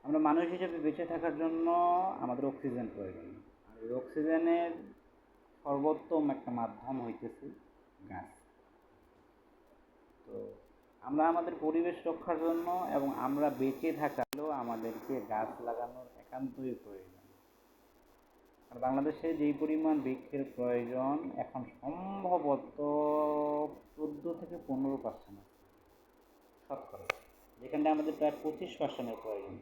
আমরা মানুষ হিসেবে বেঁচে থাকার জন্য আমাদের অক্সিজেন প্রয়োজন। আর এই অক্সিজেনের সর্বোত্তম একটা মাধ্যম হইতেছে গাছ। তো আমরা আমাদের পরিবেশ রক্ষার জন্য এবং আমরা বেঁচে থাকারও আমাদেরকে গাছ লাগানোর একান্তই প্রয়োজন। আর বাংলাদেশে যেই পরিমাণ বৃক্ষের প্রয়োজন এখন সম্ভবত 14 থেকে 15% আছে শতকরা, যেখানে আমাদের প্রায় 25% প্রয়োজন।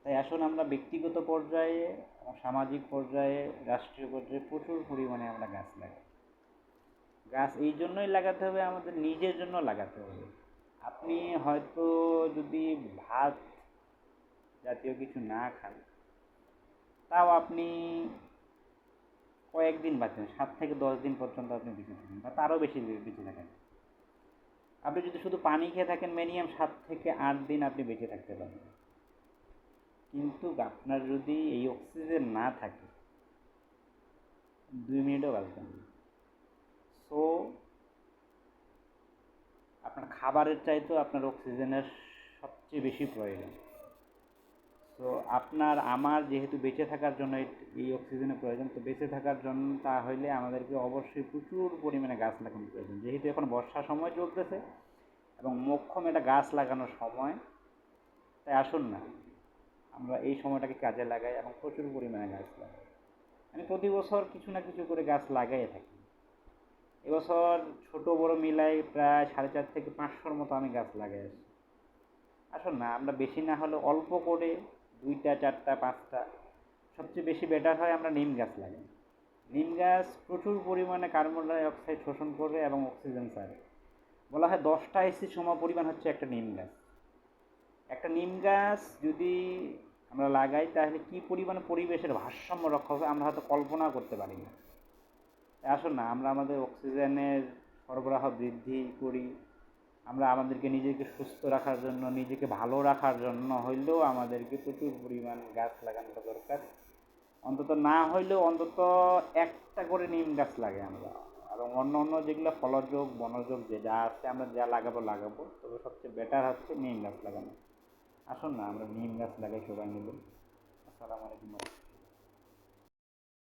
তাই আসুন আমরা ব্যক্তিগত পর্যায়ে এবং সামাজিক পর্যায়ে, রাষ্ট্রীয় পর্যায়ে প্রচুর পরিমাণে আমরা গাছ লাগাই। গাছ এই জন্যই লাগাতে হবে, আমাদের নিজের জন্য লাগাতে হবে। আপনি হয়তো যদি ভাত জাতীয় কিছু না খান, তাও আপনি কয়েকদিন বাঁচবেন, 7 থেকে 10 দিন পর্যন্ত আপনি বেঁচে থাকেন বা তারও বেশি বেঁচে থাকেন। আপনি যদি শুধু পানি খেয়ে থাকেন, মিনিমাম 7 থেকে 8 দিন আপনি বেঁচে থাকতে পারবেন। কিন্তু আপনার যদি এই অক্সিজেন না থাকে, 2 মিনিটও বাঁচবেন না। সো আপনার খাবারের চাইতেও আপনার অক্সিজেনের সবচেয়ে বেশি প্রয়োজন। তো আপনার আমার যেহেতু বেঁচে থাকার জন্য এই অক্সিজেনের প্রয়োজন, তো বেঁচে থাকার জন্য তাহলে আমাদেরকে অবশ্যই প্রচুর পরিমাণে গাছ লাগানোর প্রয়োজন। যেহেতু এখন বর্ষার সময় চলতেছে এবং মোক্ষম এটা গাছ লাগানোর সময়, তাই আসুন না আমরা এই সময়টাকে কাজে লাগাই এবং প্রচুর পরিমাণে গাছ লাগাই। আমি প্রতি বছর কিছু না কিছু করে গাছ লাগাই থাকি। এবছর ছোট বড় মিলাই প্রায় 450 থেকে 500 মতো আমি গাছ লাগাই আসছি। আসুন না আমরা বেশি না হলে অল্প করে 2টা 4টা 5টা, সবচেয়ে বেশি বেটার হয় আমরা নিম গাছ লাগাই। নিম গাছ প্রচুর পরিমাণে কার্বন ডাই অক্সাইড শোষণ করে এবং অক্সিজেন ছাড়ে। বলা হয় 10টা এসি সম পরিমাণ হচ্ছে একটা নিম গাছ। একটা নিম গাছ যদি আমরা লাগাই তাহলে কী পরিমাণে পরিবেশের ভারসাম্য রক্ষা হবে আমরা হয়তো কল্পনা করতে পারি না। আসুন না আমরা আমাদের অক্সিজেনের সরবরাহ বৃদ্ধি করি। আমরা আমাদেরকে নিজেকে সুস্থ রাখার জন্য, নিজেকে ভালো রাখার জন্য হইলেও আমাদেরকে প্রচুর পরিমাণ গাছ লাগানোটা দরকার। অন্তত না হইলেও অন্তত একটা করে নিম গাছ লাগাই আমরা। এবং অন্য অন্য যেগুলো ফলযোগ বনযোগ যা আছে আমরা যা লাগাবো, তবে সবচেয়ে বেটার হচ্ছে নিম গাছ লাগানো। আসুন না আমরা নিম গাছ লাগাই সবাই মিলে। আসসালামু আলাইকুম।